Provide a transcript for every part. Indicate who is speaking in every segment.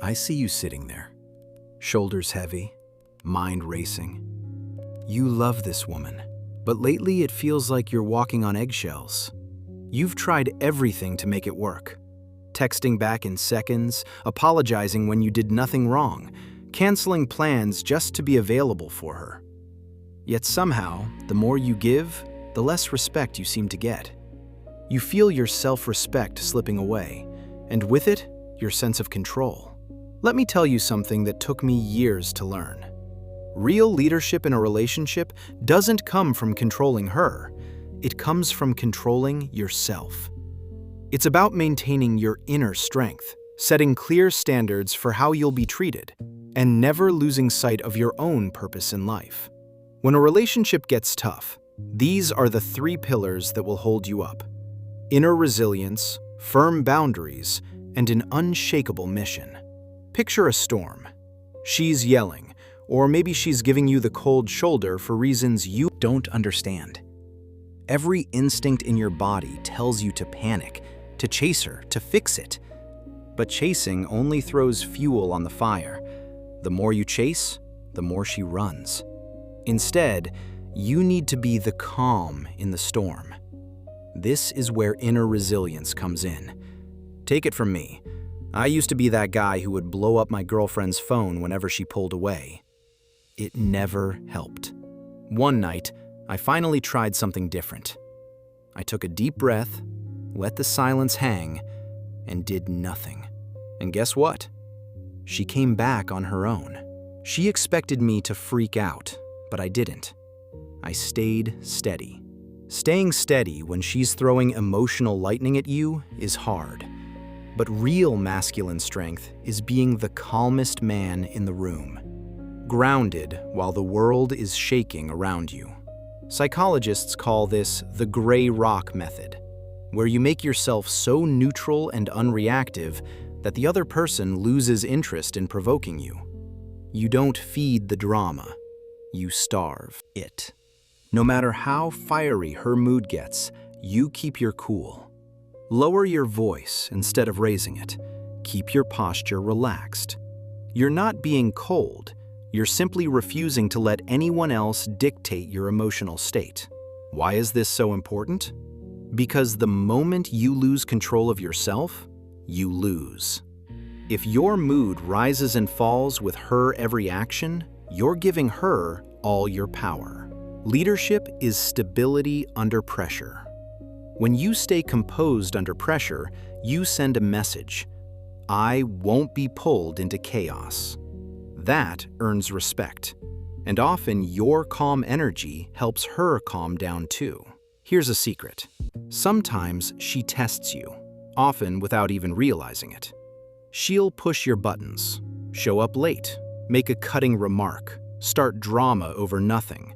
Speaker 1: I see you sitting there, shoulders heavy, mind racing. You love this woman, but lately it feels like you're walking on eggshells. You've tried everything to make it work. Texting back in seconds, apologizing when you did nothing wrong, canceling plans just to be available for her. Yet somehow, the more you give, the less respect you seem to get. You feel your self-respect slipping away, and with it, your sense of control. Let me tell you something that took me years to learn. Real leadership in a relationship doesn't come from controlling her. It comes from controlling yourself. It's about maintaining your inner strength, setting clear standards for how you'll be treated, and never losing sight of your own purpose in life. When a relationship gets tough, these are the 3 pillars that will hold you up: inner resilience, firm boundaries, and an unshakable mission. Picture a storm. She's yelling, or maybe she's giving you the cold shoulder for reasons you don't understand. Every instinct in your body tells you to panic, to chase her, to fix it. But chasing only throws fuel on the fire. The more you chase, the more she runs. Instead, you need to be the calm in the storm. This is where inner resilience comes in. Take it from me. I used to be that guy who would blow up my girlfriend's phone whenever she pulled away. It never helped. One night, I finally tried something different. I took a deep breath, let the silence hang, and did nothing. And guess what? She came back on her own. She expected me to freak out, but I didn't. I stayed steady. Staying steady when she's throwing emotional lightning at you is hard. But real masculine strength is being the calmest man in the room, grounded while the world is shaking around you. Psychologists call this the gray rock method, where you make yourself so neutral and unreactive that the other person loses interest in provoking you. You don't feed the drama, you starve it. No matter how fiery her mood gets, you keep your cool. Lower your voice instead of raising it. Keep your posture relaxed. You're not being cold, you're simply refusing to let anyone else dictate your emotional state. Why is this so important? Because the moment you lose control of yourself, you lose. If your mood rises and falls with her every action, you're giving her all your power. Leadership is stability under pressure. When you stay composed under pressure, you send a message: I won't be pulled into chaos. That earns respect. And often your calm energy helps her calm down too. Here's a secret. Sometimes she tests you, often without even realizing it. She'll push your buttons, show up late, make a cutting remark, start drama over nothing,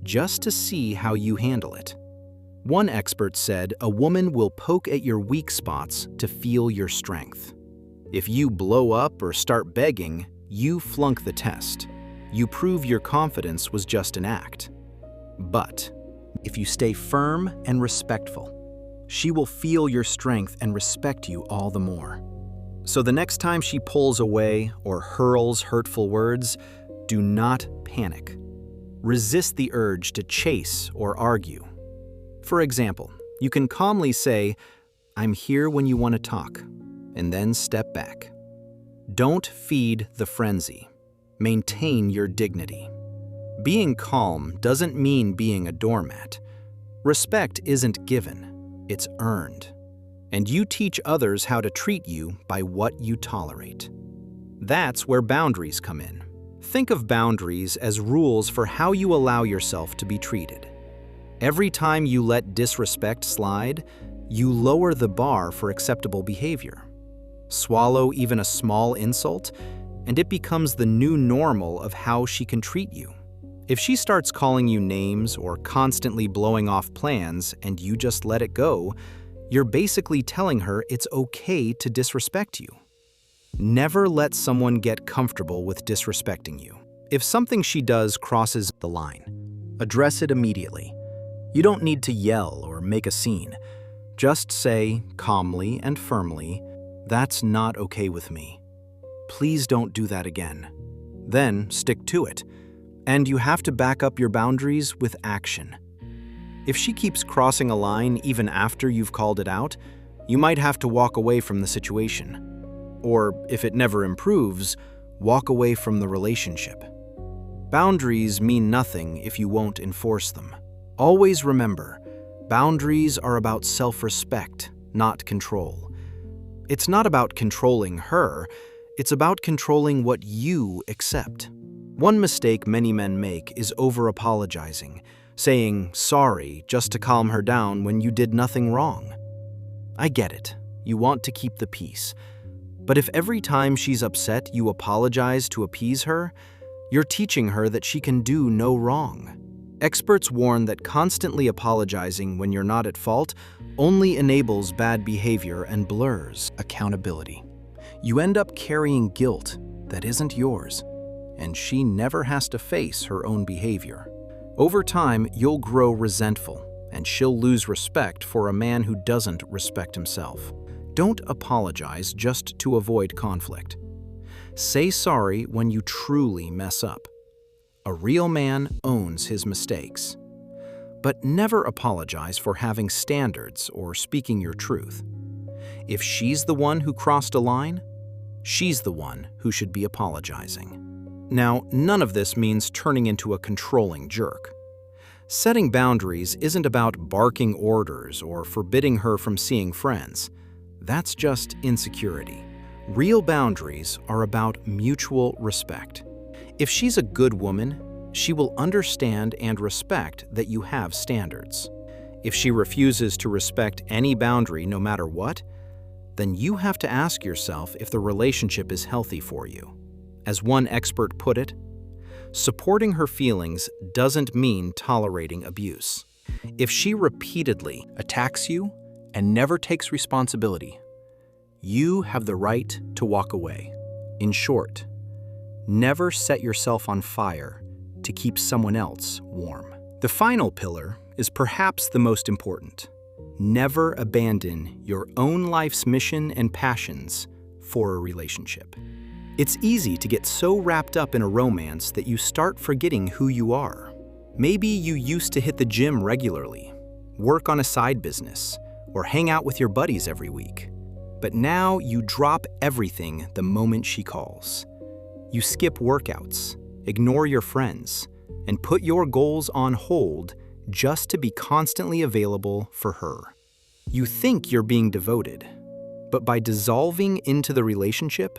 Speaker 1: just to see how you handle it. One expert said a woman will poke at your weak spots to feel your strength. If you blow up or start begging, you flunk the test. You prove your confidence was just an act. But if you stay firm and respectful, she will feel your strength and respect you all the more. So the next time she pulls away or hurls hurtful words, do not panic. Resist the urge to chase or argue. For example, you can calmly say, I'm here when you want to talk, and then step back. Don't feed the frenzy. Maintain your dignity. Being calm doesn't mean being a doormat. Respect isn't given, it's earned. And you teach others how to treat you by what you tolerate. That's where boundaries come in. Think of boundaries as rules for how you allow yourself to be treated. Every time you let disrespect slide, you lower the bar for acceptable behavior. Swallow even a small insult, and it becomes the new normal of how she can treat you. If she starts calling you names or constantly blowing off plans and you just let it go, you're basically telling her it's okay to disrespect you. Never let someone get comfortable with disrespecting you. If something she does crosses the line, address it immediately. You don't need to yell or make a scene. Just say, calmly and firmly, "That's not okay with me." please don't do that again. Then stick to it. And you have to back up your boundaries with action. If she keeps crossing a line even after you've called it out, you might have to walk away from the situation. Or if it never improves, walk away from the relationship. Boundaries mean nothing if you won't enforce them. Always remember, boundaries are about self-respect, not control. It's not about controlling her, it's about controlling what you accept. One mistake many men make is over-apologizing, saying sorry just to calm her down when you did nothing wrong. I get it, you want to keep the peace. But if every time she's upset you apologize to appease her, you're teaching her that she can do no wrong. Experts warn that constantly apologizing when you're not at fault only enables bad behavior and blurs accountability. You end up carrying guilt that isn't yours, and she never has to face her own behavior. Over time, you'll grow resentful, and she'll lose respect for a man who doesn't respect himself. Don't apologize just to avoid conflict. Say sorry when you truly mess up. A real man owns his mistakes. But never apologize for having standards or speaking your truth. If she's the one who crossed a line, she's the one who should be apologizing. Now, none of this means turning into a controlling jerk. Setting boundaries isn't about barking orders or forbidding her from seeing friends. That's just insecurity. Real boundaries are about mutual respect. If she's a good woman, she will understand and respect that you have standards. If she refuses to respect any boundary no matter what, then you have to ask yourself if the relationship is healthy for you. As one expert put it, supporting her feelings doesn't mean tolerating abuse. If she repeatedly attacks you and never takes responsibility, you have the right to walk away. In short, never set yourself on fire to keep someone else warm. The final pillar is perhaps the most important. Never abandon your own life's mission and passions for a relationship. It's easy to get so wrapped up in a romance that you start forgetting who you are. Maybe you used to hit the gym regularly, work on a side business, or hang out with your buddies every week. But now you drop everything the moment she calls. You skip workouts, ignore your friends, and put your goals on hold just to be constantly available for her. You think you're being devoted, but by dissolving into the relationship,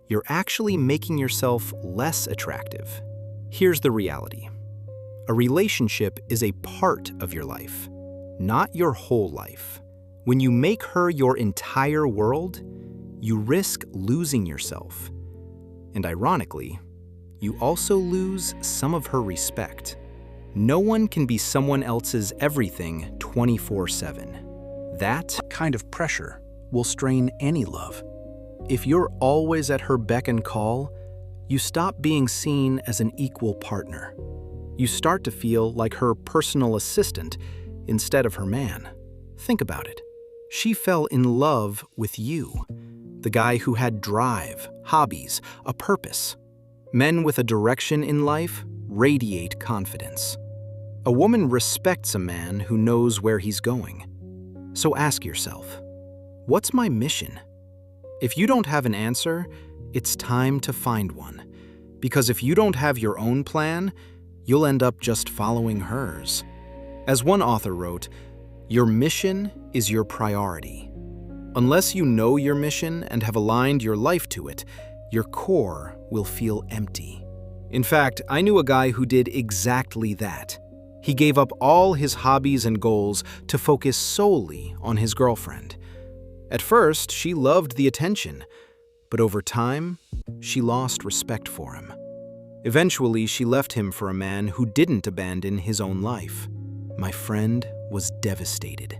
Speaker 1: you're actually making yourself less attractive. Here's the reality. A relationship is a part of your life, not your whole life. When you make her your entire world, you risk losing yourself. And ironically, you also lose some of her respect. No one can be someone else's everything 24/7. That kind of pressure will strain any love. If you're always at her beck and call, you stop being seen as an equal partner. You start to feel like her personal assistant instead of her man. Think about it. She fell in love with you, the guy who had drive, hobbies, a purpose. Men with a direction in life radiate confidence. A woman respects a man who knows where he's going. So ask yourself, what's my mission? If you don't have an answer, it's time to find one. Because if you don't have your own plan, you'll end up just following hers. As one author wrote, your mission is your priority. Unless you know your mission and have aligned your life to it, your core will feel empty. In fact, I knew a guy who did exactly that. He gave up all his hobbies and goals to focus solely on his girlfriend. At first, she loved the attention, but over time, she lost respect for him. Eventually, she left him for a man who didn't abandon his own life. My friend was devastated.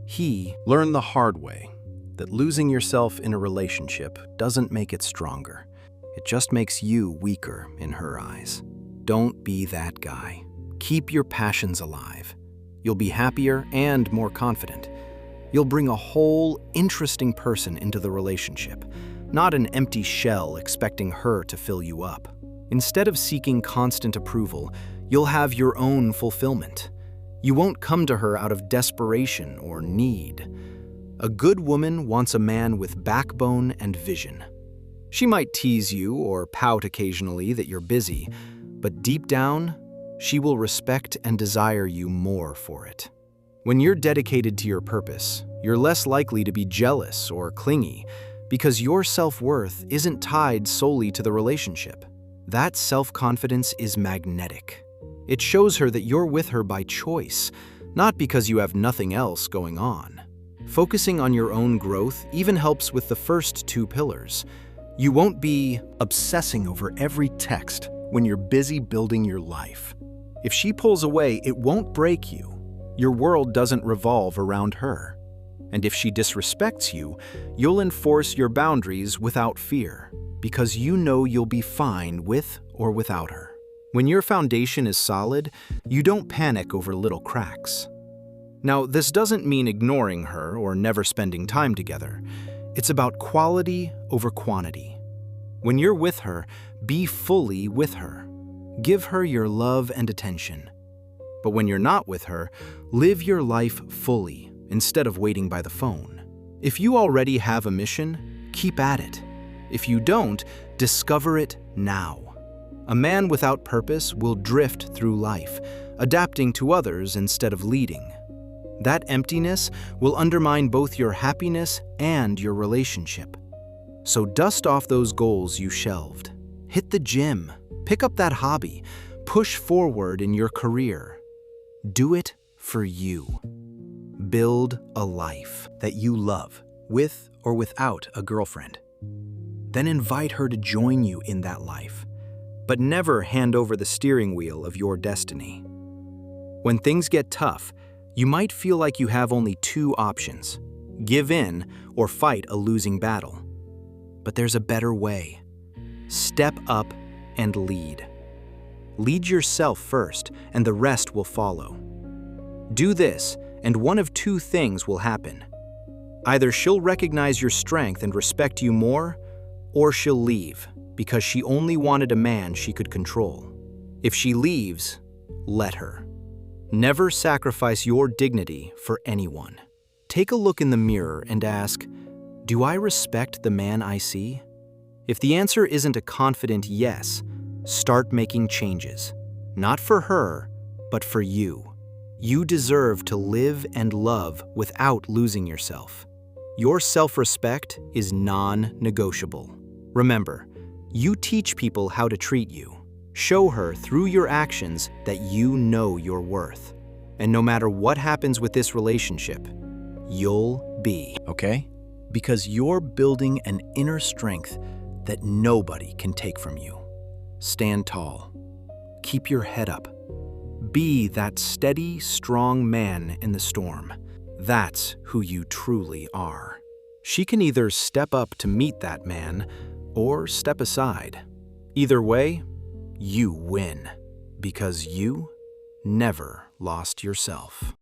Speaker 1: He learned the hard way that losing yourself in a relationship doesn't make it stronger. It just makes you weaker in her eyes. Don't be that guy. Keep your passions alive. You'll be happier and more confident. You'll bring a whole, interesting person into the relationship, not an empty shell expecting her to fill you up. Instead of seeking constant approval, you'll have your own fulfillment. You won't come to her out of desperation or need. A good woman wants a man with backbone and vision. She might tease you or pout occasionally that you're busy, but deep down, she will respect and desire you more for it. When you're dedicated to your purpose, you're less likely to be jealous or clingy because your self-worth isn't tied solely to the relationship. That self-confidence is magnetic. It shows her that you're with her by choice, not because you have nothing else going on. Focusing on your own growth even helps with the first two pillars. You won't be obsessing over every text when you're busy building your life. If she pulls away, it won't break you. Your world doesn't revolve around her. And if she disrespects you, you'll enforce your boundaries without fear, because you know you'll be fine with or without her. When your foundation is solid, you don't panic over little cracks. Now, this doesn't mean ignoring her or never spending time together. It's about quality over quantity. When you're with her, be fully with her. Give her your love and attention. But when you're not with her, live your life fully instead of waiting by the phone. If you already have a mission, keep at it. If you don't, discover it now. A man without purpose will drift through life, adapting to others instead of leading. That emptiness will undermine both your happiness and your relationship. So dust off those goals you shelved. Hit the gym, pick up that hobby, push forward in your career. Do it for you. Build a life that you love, with or without a girlfriend. Then invite her to join you in that life, but never hand over the steering wheel of your destiny. When things get tough, you might feel like you have only two options: give in or fight a losing battle. But there's a better way. Step up and lead. Lead yourself first, and the rest will follow. Do this, and one of two things will happen. Either she'll recognize your strength and respect you more, or she'll leave because she only wanted a man she could control. If she leaves, let her. Never sacrifice your dignity for anyone. Take a look in the mirror and ask, do I respect the man I see? If the answer isn't a confident yes, start making changes. Not for her, but for you. You deserve to live and love without losing yourself. Your self-respect is non-negotiable. Remember, you teach people how to treat you. Show her through your actions that you know your worth. And no matter what happens with this relationship, you'll be okay? Because you're building an inner strength that nobody can take from you. Stand tall. Keep your head up. Be that steady, strong man in the storm. That's who you truly are. She can either step up to meet that man or step aside. Either way, you win, because you never lost yourself.